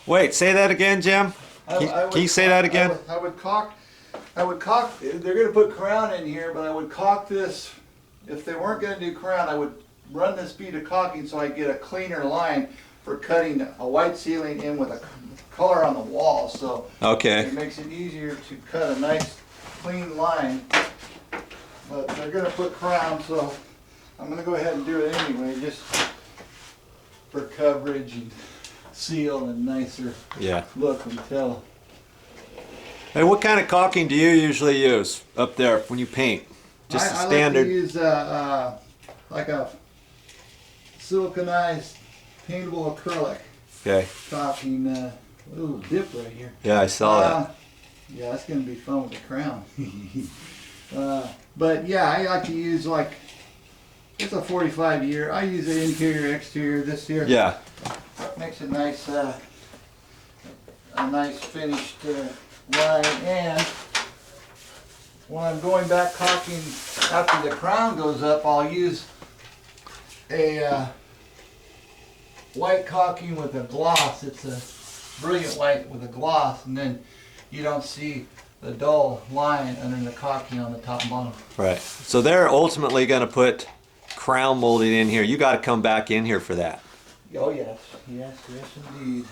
Wait, say that again, Jim. Can you say that again? I would caulk, they're going to put crown in here, but I would caulk this. If they weren't going to do crown, I would run this bead of caulking so I get a cleaner line for cutting a white ceiling in with a color on the wall. So okay, it makes it easier to cut a nice clean line. But they're going to put crown, so I'm going to go ahead and do it anyway, just for coverage and seal and nicer look until. Hey, what kind of caulking do you usually use up there when you paint? Just the standard. I like to use like a siliconized paintable acrylic. Okay. Caulking. Ooh, dip right here. Yeah, I saw that. Yeah, that's gonna be fun with the crown. But yeah, I like to use like it's a 45 year. I use the interior, exterior this year. Yeah. Makes it nice, a nice finished line. And when I'm going back caulking after the crown goes up, I'll use a white caulking with a gloss. It's a brilliant white with a gloss, and then you don't see the dull line under the caulking on the top and bottom. Right. So they're ultimately going to put crown molding in here. You got to come back in here for that. Oh yes, yes, yes indeed.